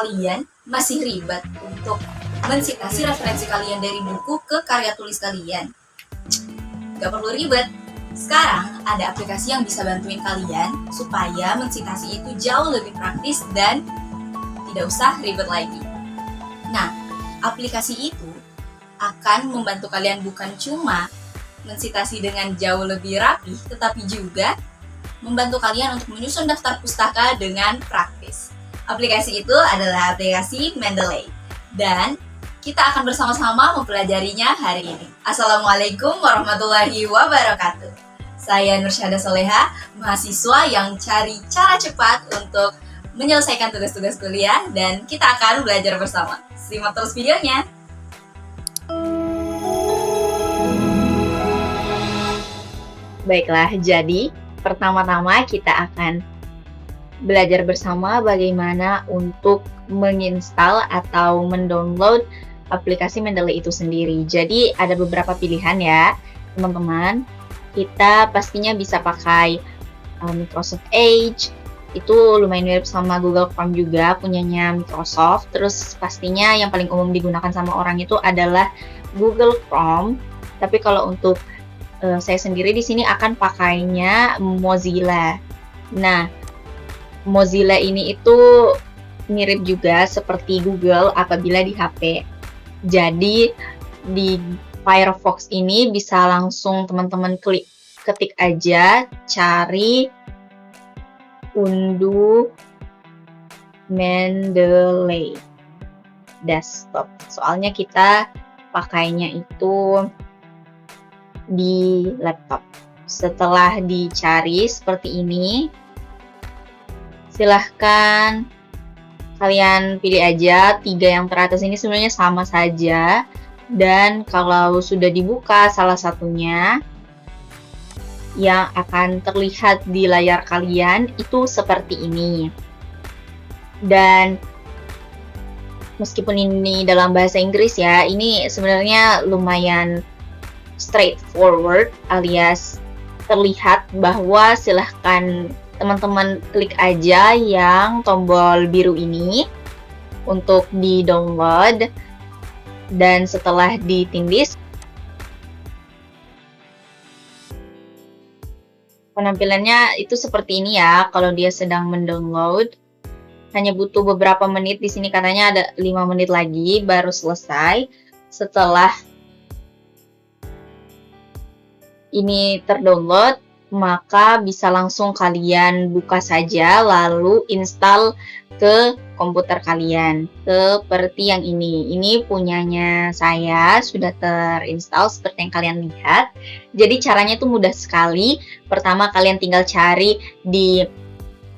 kalian masih ribet untuk mensitasi referensi kalian dari buku ke karya tulis kalian? Gak perlu ribet. Sekarang ada aplikasi yang bisa bantuin kalian supaya mensitasi itu jauh lebih praktis dan tidak usah ribet lagi. Nah, aplikasi itu akan membantu kalian bukan cuma mensitasi dengan jauh lebih rapi, tetapi juga membantu kalian untuk menyusun daftar pustaka dengan praktis. Aplikasi itu adalah aplikasi Mendeley, dan kita akan bersama-sama mempelajarinya hari ini. Assalamualaikum warahmatullahi wabarakatuh. Saya Nursyada Soleha, mahasiswa yang cari cara cepat untuk menyelesaikan tugas-tugas kuliah, dan kita akan belajar bersama. Simak terus videonya. Baiklah, jadi pertama-tama kita akan belajar bersama bagaimana untuk menginstal atau mendownload aplikasi Mendeley itu sendiri. Jadi ada beberapa pilihan ya, teman-teman. Kita pastinya bisa pakai Microsoft Edge, itu lumayan mirip sama Google Chrome juga, punyanya Microsoft. Terus pastinya yang paling umum digunakan sama orang itu adalah Google Chrome. Tapi kalau untuk saya sendiri di sini akan pakainya Mozilla. Nah, Mozilla ini itu mirip juga seperti Google apabila di HP. Jadi di Firefox ini bisa langsung teman-teman ketik aja, cari unduh Mendeley desktop. Soalnya kita pakainya itu di laptop. Setelah dicari seperti ini, silahkan kalian pilih aja 3 yang teratas ini, sebenarnya sama saja. Dan kalau sudah dibuka salah satunya, yang akan terlihat di layar kalian itu seperti ini. Dan meskipun ini dalam bahasa Inggris ya, ini sebenarnya lumayan straightforward, alias terlihat bahwa silahkan teman-teman klik aja yang tombol biru ini untuk di-download. Dan setelah ditindih, penampilannya itu seperti ini ya. Kalau dia sedang mendownload, hanya butuh beberapa menit. Di sini katanya ada 5 menit lagi baru selesai. Setelah ini terdownload, maka bisa langsung kalian buka saja lalu install ke komputer kalian seperti yang ini. Ini punyanya saya, sudah terinstall seperti yang kalian lihat. Jadi caranya itu mudah sekali. Pertama kalian tinggal cari di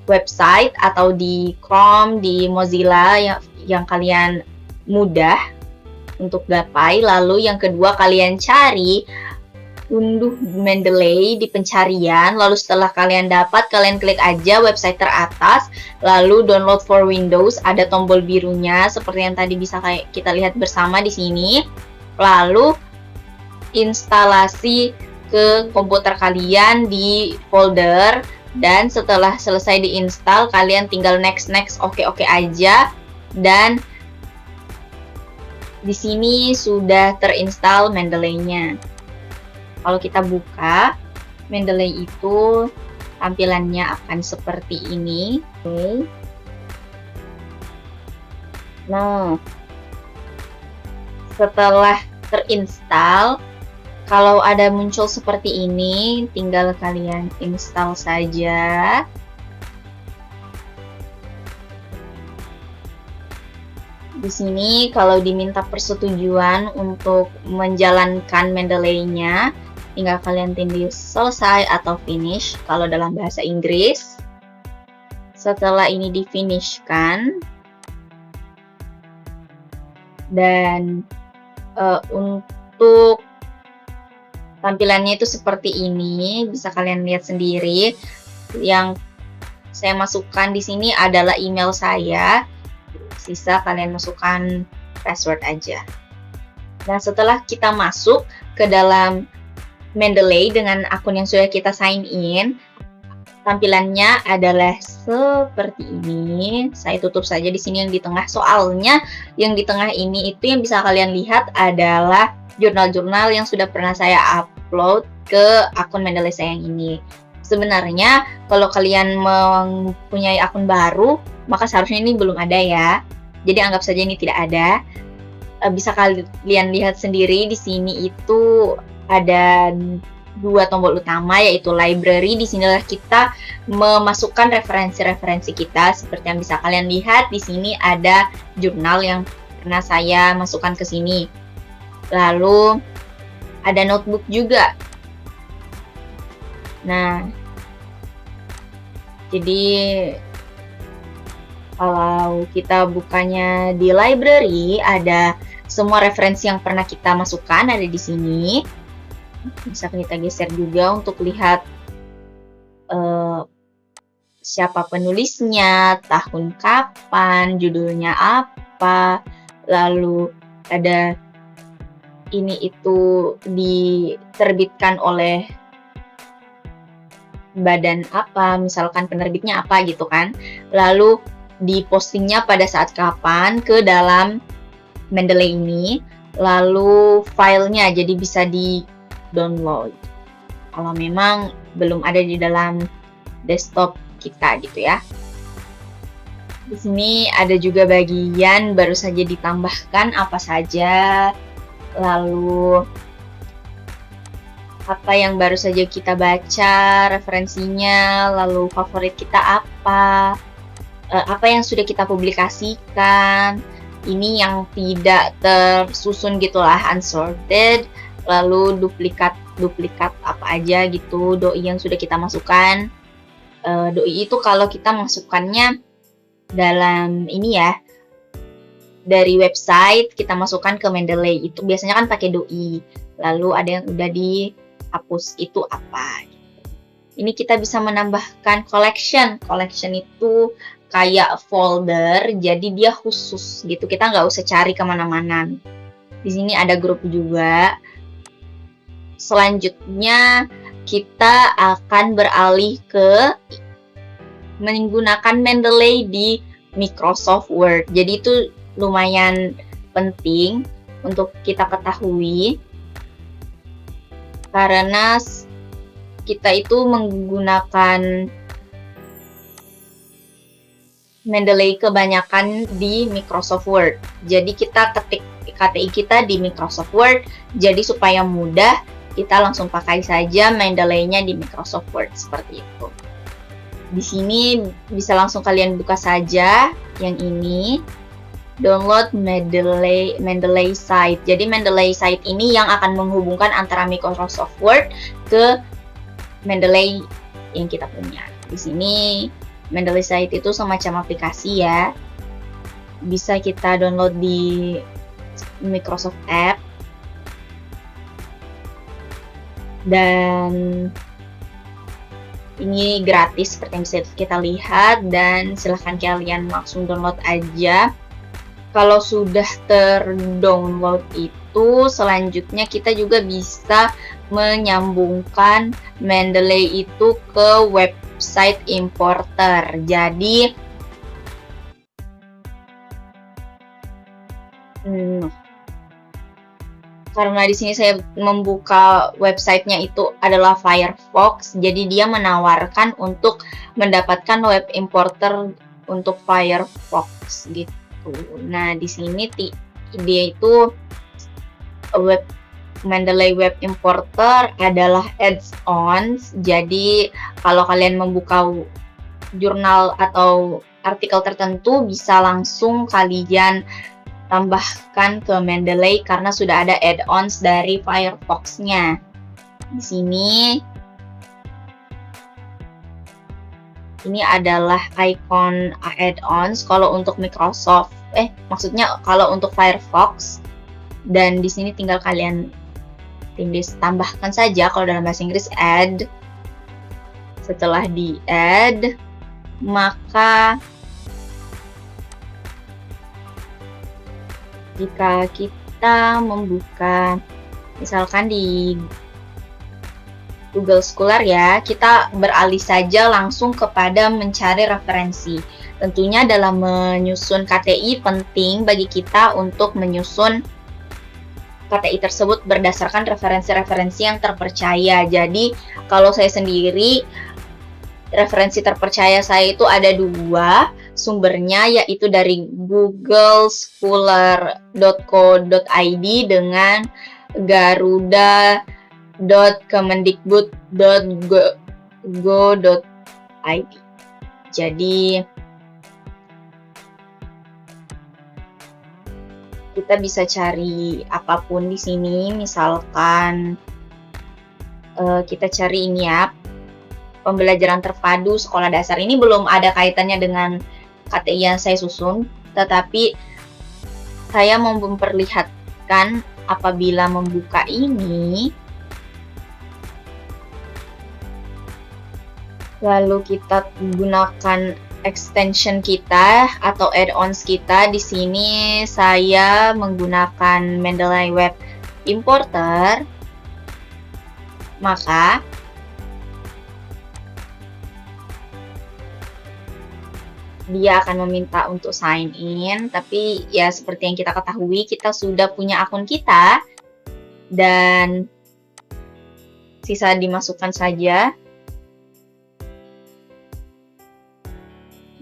website atau di Chrome, di Mozilla yang kalian mudah untuk gapai. Lalu yang kedua kalian cari unduh Mendeley di pencarian, lalu setelah kalian dapat, kalian klik aja website teratas, lalu download for Windows, ada tombol birunya seperti yang tadi bisa kita lihat bersama di sini. Lalu instalasi ke komputer kalian di folder, dan setelah selesai diinstal, kalian tinggal next oke aja, dan di sini sudah terinstall Mendeley-nya. Kalau kita buka, Mendeley itu tampilannya akan seperti ini. Oke. Nah, setelah terinstall, kalau ada muncul seperti ini, tinggal kalian install saja. Di sini kalau diminta persetujuan untuk menjalankan Mendeley-nya, tinggal kalian tindih selesai atau finish kalau dalam bahasa Inggris. Setelah ini di-finishkan, dan untuk tampilannya itu seperti ini, bisa kalian lihat sendiri. Yang saya masukkan di sini adalah email saya. Sisa kalian masukkan password aja. Nah, setelah kita masuk ke dalam Mendeley dengan akun yang sudah kita sign in, Tampilannya adalah seperti ini. Saya tutup saja di sini yang di tengah. Soalnya yang di tengah ini itu yang bisa kalian lihat adalah jurnal-jurnal yang sudah pernah saya upload ke akun Mendeley saya yang ini. Sebenarnya kalau kalian mempunyai akun baru, maka seharusnya ini belum ada ya. Jadi anggap saja ini tidak ada. Bisa kalian lihat sendiri di sini itu ada dua tombol utama, yaitu library. Di sinilah kita memasukkan referensi-referensi kita. Seperti yang bisa kalian lihat di sini ada jurnal yang pernah saya masukkan ke sini. Lalu ada notebook juga. Nah, jadi kalau kita bukanya di library, ada semua referensi yang pernah kita masukkan ada di sini. Bisa kita geser juga untuk lihat siapa penulisnya, tahun kapan, judulnya apa, lalu ada ini itu diterbitkan oleh badan apa, misalkan penerbitnya apa gitu kan. Lalu dipostingnya pada saat kapan ke dalam Mendeley ini, lalu filenya jadi bisa di-download kalau memang belum ada di dalam desktop kita gitu ya. Di sini ada juga bagian baru saja ditambahkan apa saja, lalu apa yang baru saja kita baca, referensinya, lalu favorit kita apa yang sudah kita publikasikan, ini yang tidak tersusun gitulah, unsorted, lalu duplikat apa aja gitu, doi yang sudah kita masukkan. Doi itu kalau kita masukkannya dalam ini ya, dari website kita masukkan ke Mendeley, itu biasanya kan pakai doi. Lalu ada yang udah dihapus, itu apa. Ini kita bisa menambahkan collection. Collection itu kayak folder, jadi dia khusus gitu. Kita nggak usah cari kemana-mana. Di sini ada grup juga. Selanjutnya kita akan beralih ke menggunakan Mendeley di Microsoft Word. Jadi itu lumayan penting untuk kita ketahui, karena kita itu menggunakan Mendeley kebanyakan di Microsoft Word. Jadi kita ketik KTI kita di Microsoft Word, jadi supaya mudah kita langsung pakai saja Mendeley-nya di Microsoft Word seperti itu. Di sini bisa langsung kalian buka saja yang ini, download Mendeley site. Jadi Mendeley site ini yang akan menghubungkan antara Microsoft Word ke Mendeley yang kita punya. Di sini Mendeley site itu semacam aplikasi ya. Bisa kita download di Microsoft App. Dan ini gratis seperti yang bisa kita lihat, dan silahkan kalian langsung download aja. Kalau sudah terdownload itu, selanjutnya kita juga bisa menyambungkan Mendeley itu ke website importer. Jadi karena di sini saya membuka websitenya itu adalah Firefox, jadi dia menawarkan untuk mendapatkan web importer untuk Firefox gitu. Nah, di sini dia itu Mendeley Web Importer adalah add-ons. Jadi kalau kalian membuka jurnal atau artikel tertentu, bisa langsung kalian tambahkan ke Mendeley karena sudah ada add-ons dari Firefox-nya. Di sini ini adalah icon add-ons kalau untuk Microsoft, maksudnya kalau untuk Firefox, dan di sini tinggal kalian tambahkan saja. Kalau dalam bahasa Inggris add. Setelah di add, maka jika kita membuka misalkan di Google Scholar ya, kita beralih saja langsung kepada mencari referensi. Tentunya dalam menyusun KTI penting bagi kita untuk menyusun KTI tersebut berdasarkan referensi-referensi yang terpercaya. Jadi kalau saya sendiri, referensi terpercaya saya itu ada 2 sumbernya, yaitu dari googlescholar.co.id dengan garuda.kemendikbud.go.id. Jadi kita bisa cari apapun di sini, misalkan kita cari ini ya, pembelajaran terpadu sekolah dasar. Ini belum ada kaitannya dengan KTI yang saya susun, tetapi saya mau memperlihatkan apabila membuka ini, lalu kita gunakan extension kita atau add-ons kita. Di sini saya menggunakan Mendeley Web Importer, maka dia akan meminta untuk sign in, tapi ya seperti yang kita ketahui, kita sudah punya akun kita dan sisa dimasukkan saja.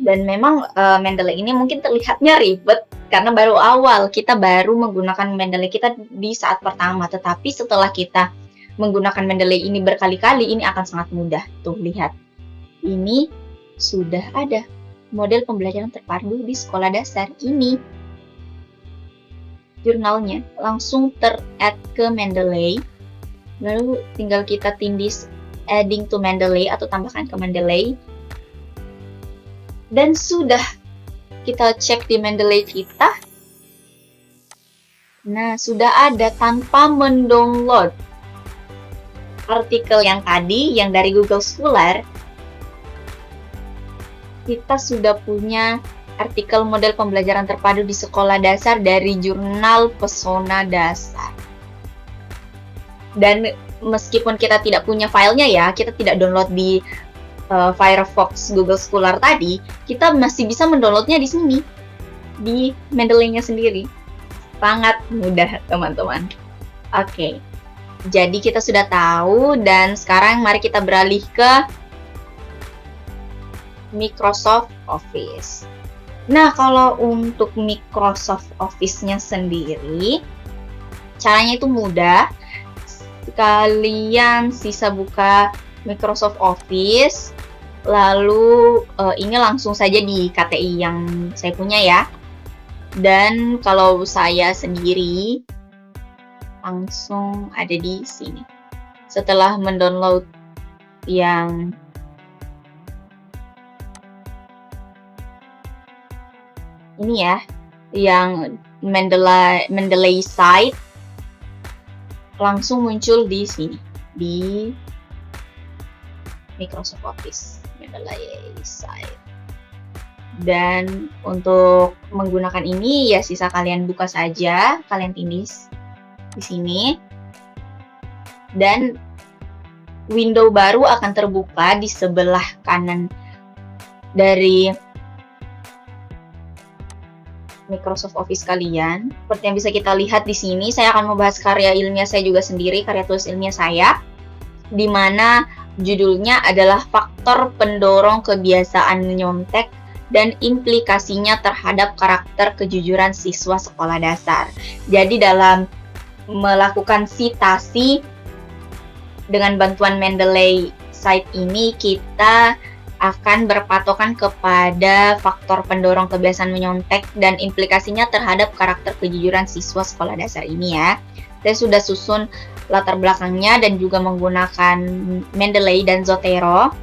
Dan memang Mendeley ini mungkin terlihatnya ribet karena baru awal, kita baru menggunakan Mendeley kita di saat pertama, tetapi setelah kita menggunakan Mendeley ini berkali-kali, ini akan sangat mudah. Tuh, lihat. Ini sudah ada model pembelajaran terpadu di sekolah dasar ini. Jurnalnya langsung ter-add ke Mendeley. Lalu tinggal kita tindih adding to Mendeley atau tambahkan ke Mendeley. Dan sudah kita cek di Mendeley kita. Nah, sudah ada tanpa mendownload artikel yang tadi, yang dari Google Scholar. Kita sudah punya artikel model pembelajaran terpadu di sekolah dasar dari jurnal Pesona Dasar. Dan meskipun kita tidak punya filenya ya, kita tidak download di Firefox Google Scholar tadi, kita masih bisa mendownloadnya di sini, di Mendeley-nya sendiri. Sangat mudah, teman-teman. Oke, jadi kita sudah tahu, dan sekarang mari kita beralih ke Microsoft Office. Nah, kalau untuk Microsoft Office-nya sendiri, caranya itu mudah. Kalian sisa buka Microsoft Office, lalu ini langsung saja di KTI yang saya punya ya. Dan kalau saya sendiri, langsung ada di sini. Setelah mendownload yang ini ya, yang Mendeley site, langsung muncul di sini, di Microsoft Office Mendeley site. Dan untuk menggunakan ini ya sisa kalian buka saja, kalian tindih di sini, dan window baru akan terbuka di sebelah kanan dari Microsoft Office kalian. Seperti yang bisa kita lihat di sini, saya akan membahas karya ilmiah saya juga sendiri, karya tulis ilmiah saya, di mana judulnya adalah Faktor Pendorong Kebiasaan Menyontek dan Implikasinya Terhadap Karakter Kejujuran Siswa Sekolah Dasar. Jadi dalam melakukan sitasi dengan bantuan Mendeley site ini, kita akan berpatokan kepada faktor pendorong kebiasaan menyontek dan implikasinya terhadap karakter kejujuran siswa sekolah dasar ini ya. Saya sudah susun latar belakangnya dan juga menggunakan Mendeley dan Zotero.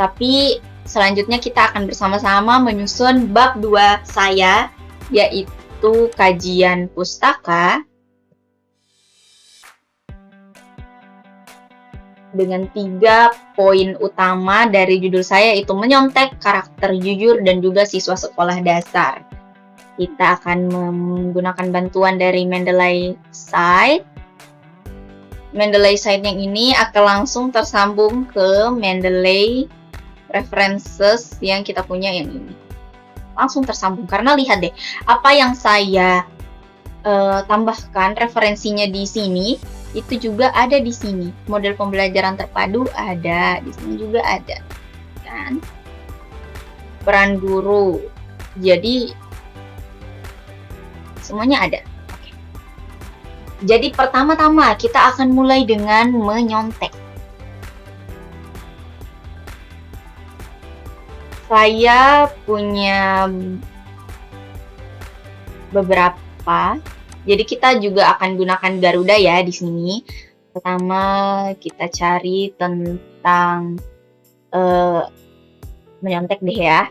Tapi selanjutnya kita akan bersama-sama menyusun bab 2 saya, yaitu kajian pustaka, dengan 3 poin utama dari judul saya, yaitu menyontek, karakter jujur, dan juga siswa sekolah dasar. Kita akan menggunakan bantuan dari Mendeley site. Mendeley site yang ini akan langsung tersambung ke Mendeley references yang kita punya yang ini. Langsung tersambung, karena lihat deh, apa yang saya tambahkan referensinya di sini, itu juga ada di sini. Model pembelajaran terpadu ada, di sini juga ada. Kan? Peran guru. Jadi, semuanya ada. Oke. Jadi, pertama-tama kita akan mulai dengan menyontek. Saya punya beberapa. Jadi kita juga akan gunakan Garuda ya di sini. Pertama kita cari tentang menyontek deh ya.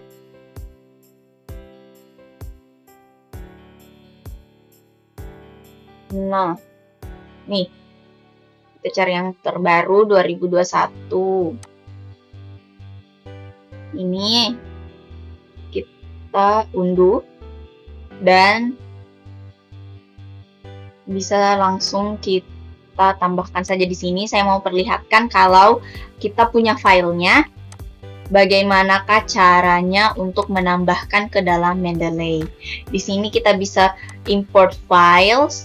Nah, nih kita cari yang terbaru 2021. Ini kita unduh dan bisa langsung kita tambahkan saja di sini. Saya mau perlihatkan kalau kita punya filenya, bagaimanakah caranya untuk menambahkan ke dalam Mendeley. Di sini kita bisa import files,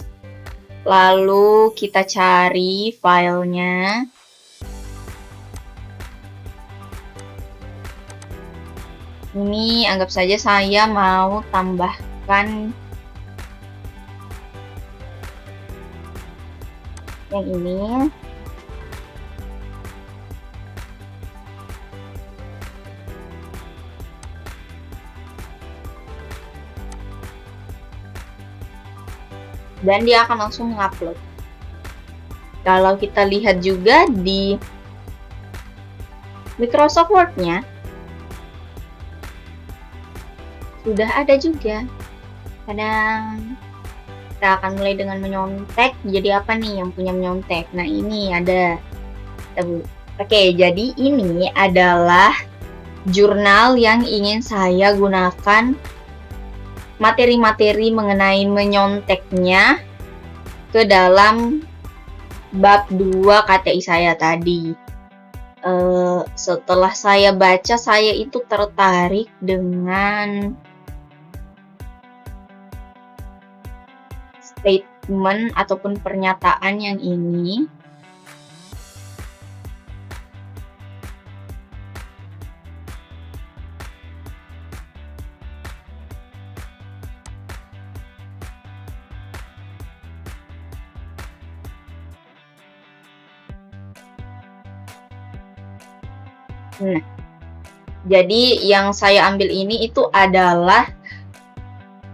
lalu kita cari filenya. Ini anggap saja saya mau tambahkan yang ini. Dan dia akan langsung mengupload. Kalau kita lihat juga di Microsoft Word-nya, sudah ada juga. Kadang kita akan mulai dengan menyontek. Jadi apa nih yang punya menyontek? Nah ini ada. Oke, jadi ini adalah jurnal yang ingin saya gunakan materi-materi mengenai menyonteknya ke dalam bab 2 KTI saya tadi. Setelah saya baca, saya itu tertarik dengan statement ataupun pernyataan yang ini. Nah, jadi yang saya ambil ini itu adalah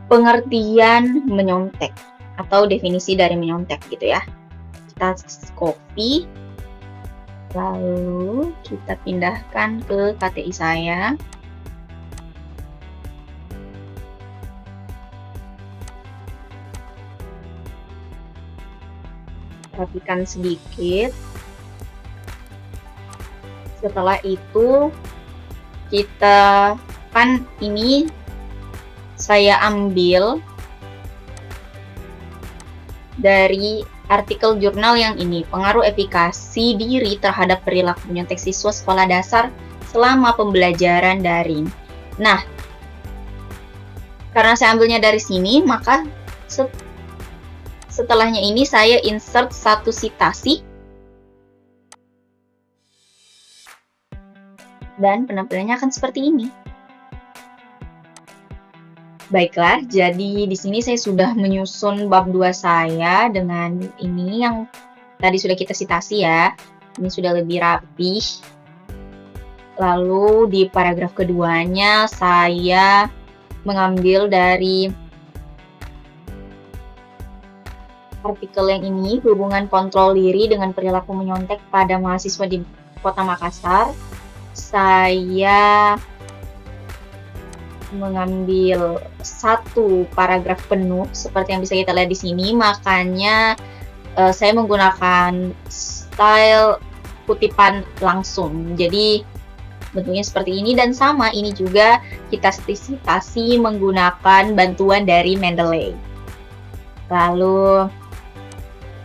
pengertian menyontek atau definisi dari menyontek gitu ya. Kita copy, lalu kita pindahkan ke KTI saya. Rapikan sedikit. Setelah itu kita kan ini saya ambil dari artikel jurnal yang ini, pengaruh efikasi diri terhadap perilaku menyontek siswa sekolah dasar selama pembelajaran daring. Nah, karena saya ambilnya dari sini, maka setelahnya ini saya insert satu citasi. Dan penampilannya akan seperti ini. Baiklah, jadi di sini saya sudah menyusun bab 2 saya dengan ini yang tadi sudah kita citasi ya. Ini sudah lebih rapih. Lalu di paragraf keduanya saya mengambil dari artikel yang ini, hubungan kontrol diri dengan perilaku menyontek pada mahasiswa di Kota Makassar. Saya mengambil satu paragraf penuh seperti yang bisa kita lihat di sini, makanya saya menggunakan style kutipan langsung. Jadi bentuknya seperti ini dan sama ini juga kita citasi menggunakan bantuan dari Mendeley. Lalu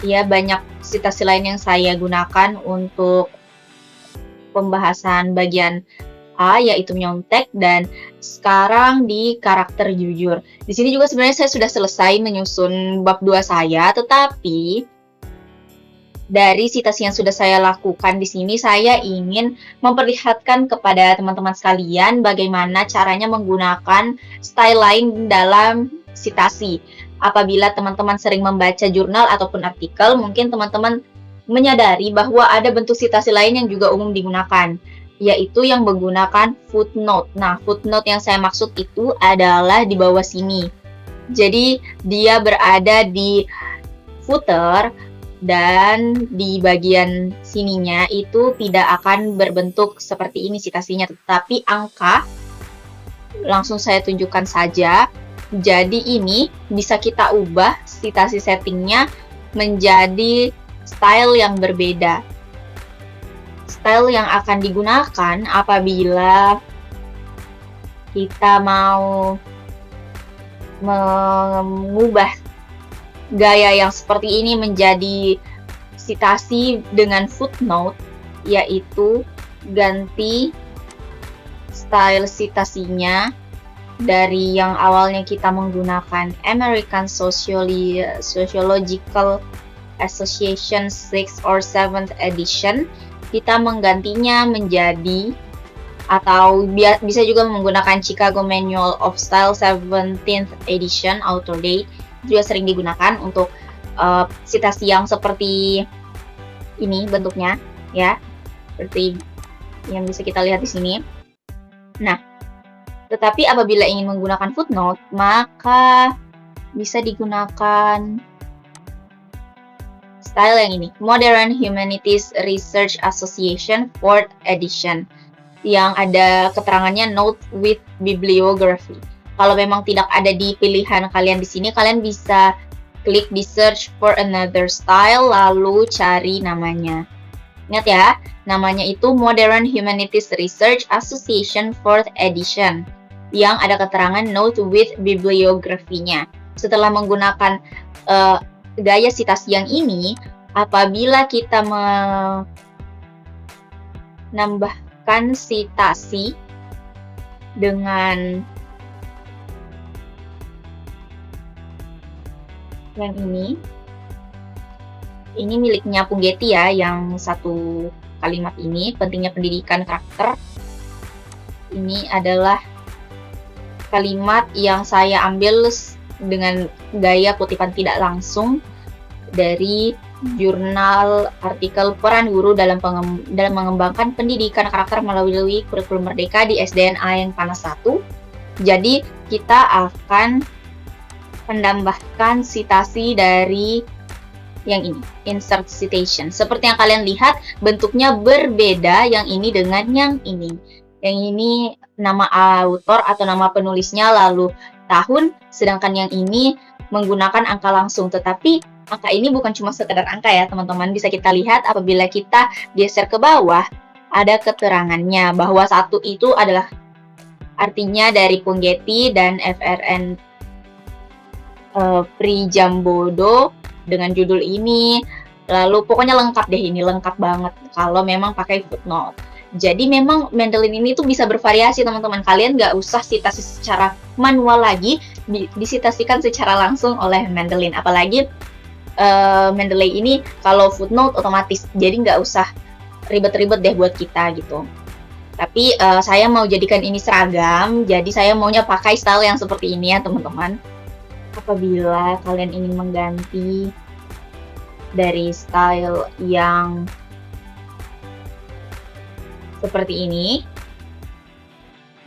Ya, banyak citasi lain yang saya gunakan untuk pembahasan bagian A, yaitu nyontek, dan sekarang di karakter jujur. Di sini juga sebenarnya saya sudah selesai menyusun bab 2 saya, tetapi dari citasi yang sudah saya lakukan di sini, saya ingin memperlihatkan kepada teman-teman sekalian bagaimana caranya menggunakan style lain dalam citasi. Apabila teman-teman sering membaca jurnal ataupun artikel, mungkin teman-teman menyadari bahwa ada bentuk citasi lain yang juga umum digunakan, yaitu yang menggunakan footnote. Nah, footnote yang saya maksud itu adalah di bawah sini. Jadi, dia berada di footer, dan di bagian sininya itu tidak akan berbentuk seperti ini citasinya, tetapi angka langsung saya tunjukkan saja. Jadi ini bisa kita ubah citasi settingnya menjadi style yang berbeda. Style yang akan digunakan apabila kita mau mengubah gaya yang seperti ini menjadi citasi dengan footnote, yaitu ganti style citasinya dari yang awalnya kita menggunakan American Sociological Association 6 or 7th edition, kita menggantinya menjadi, atau bisa juga menggunakan Chicago Manual of Style 17th edition author date, juga sering digunakan untuk citasi yang seperti ini bentuknya, ya, seperti yang bisa kita lihat di sini. Nah, tetapi apabila ingin menggunakan footnote, maka bisa digunakan style yang ini, Modern Humanities Research Association 4th edition, yang ada keterangannya note with bibliography. Kalau memang tidak ada di pilihan kalian di sini, kalian bisa klik di search for another style, lalu cari namanya. Ingat ya, namanya itu Modern Humanities Research Association 4th edition, yang ada keterangan note with bibliography-nya. Setelah menggunakan gaya citasi yang ini, apabila kita menambahkan citasi dengan yang ini miliknya Punggetti ya, yang satu kalimat ini, pentingnya pendidikan karakter. Ini adalah kalimat yang saya ambil dengan gaya kutipan tidak langsung dari jurnal artikel peran guru dalam mengembangkan pendidikan karakter melalui kurikulum merdeka di SDNA yang panas 1. Jadi kita akan menambahkan citasi dari yang ini, insert citation. Seperti yang kalian lihat, bentuknya berbeda yang ini dengan yang ini. Yang ini nama autor atau nama penulisnya, lalu tahun, sedangkan yang ini menggunakan angka langsung. Tetapi angka ini bukan cuma sekedar angka ya teman-teman, bisa kita lihat apabila kita geser ke bawah, ada keterangannya bahwa satu itu adalah artinya dari Punggetti dan FRN Prijambodo dengan judul ini. Lalu pokoknya lengkap deh, ini lengkap banget kalau memang pakai footnote. Jadi memang Mendeley ini tuh bisa bervariasi teman-teman. Kalian nggak usah citasi secara manual lagi, disitasikan secara langsung oleh Mendeley. Apalagi Mendeley ini kalau footnote otomatis, jadi nggak usah ribet-ribet deh buat kita gitu. Tapi saya mau jadikan ini seragam, jadi saya maunya pakai style yang seperti ini ya teman-teman. Apabila kalian ingin mengganti dari style yang seperti ini,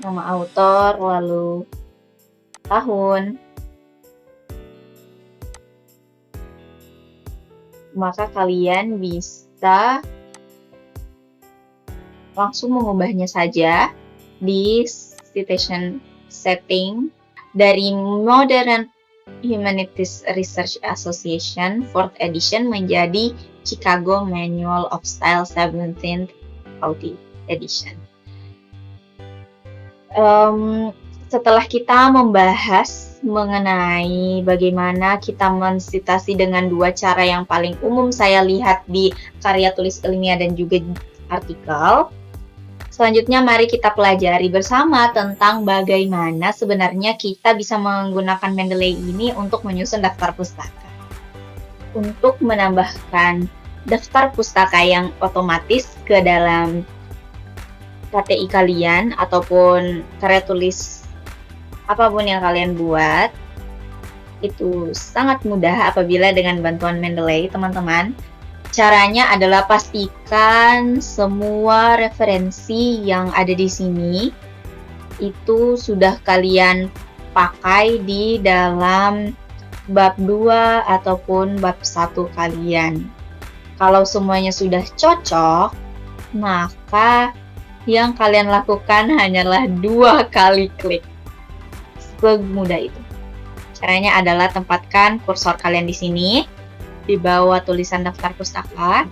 nama autor, lalu tahun, maka kalian bisa langsung mengubahnya saja di citation setting dari Modern Humanities Research Association 4th edition menjadi Chicago Manual of Style 17th edition. setelah kita membahas mengenai bagaimana kita mensitasi dengan dua cara yang paling umum saya lihat di karya tulis ilmiah dan juga artikel, selanjutnya mari kita pelajari bersama tentang bagaimana sebenarnya kita bisa menggunakan Mendeley ini untuk menyusun daftar pustaka. Untuk menambahkan daftar pustaka yang otomatis ke dalam KTI kalian ataupun karya tulis apapun yang kalian buat, itu sangat mudah apabila dengan bantuan Mendeley, teman-teman. Caranya adalah pastikan semua referensi yang ada di sini itu sudah kalian pakai di dalam bab 2 ataupun bab 1 kalian. Kalau semuanya sudah cocok, maka yang kalian lakukan hanyalah 2 kali klik. Semudah itu. Caranya adalah tempatkan kursor kalian di sini, di bawah tulisan daftar pustaka,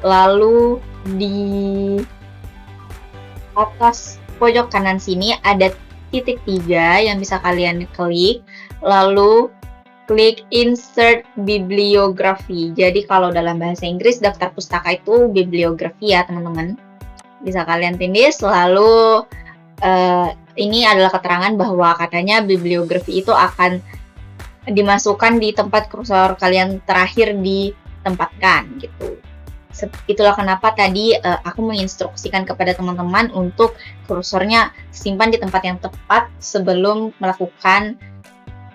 lalu di atas pojok kanan sini ada titik 3 yang bisa kalian klik, lalu klik insert bibliografi. Jadi kalau dalam bahasa Inggris daftar pustaka itu bibliografi ya teman-teman. Bisa kalian tindih, lalu ini adalah keterangan bahwa katanya bibliografi itu akan dimasukkan di tempat kursor kalian terakhir ditempatkan gitu. Itulah kenapa tadi aku menginstruksikan kepada teman-teman untuk kursornya simpan di tempat yang tepat sebelum melakukan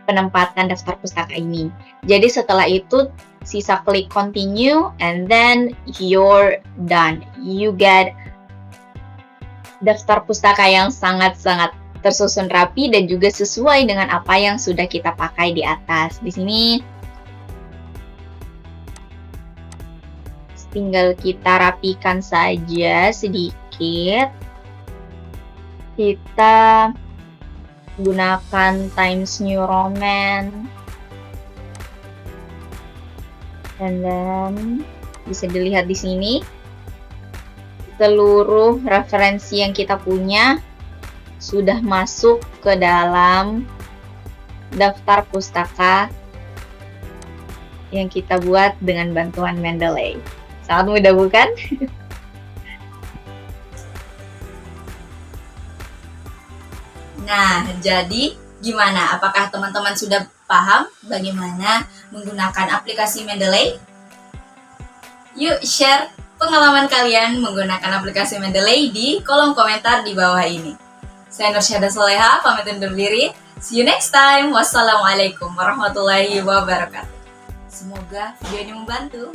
penempatan daftar pustaka ini. Jadi setelah itu sisa klik continue and then you're done. You get daftar pustaka yang sangat-sangat tersusun rapi dan juga sesuai dengan apa yang sudah kita pakai di atas. Di sini tinggal kita rapikan saja sedikit. Kita gunakan Times New Roman. Dan then bisa dilihat di sini seluruh referensi yang kita punya sudah masuk ke dalam daftar pustaka yang kita buat dengan bantuan Mendeley. Sangat mudah bukan? Nah, jadi gimana? Apakah teman-teman sudah paham bagaimana menggunakan aplikasi Mendeley? Yuk share pengalaman kalian menggunakan aplikasi Mendeley di kolom komentar di bawah ini. Saya Nursyada Soleha, pamit undur diri. See you next time. Wassalamualaikum warahmatullahi wabarakatuh. Semoga video ini membantu.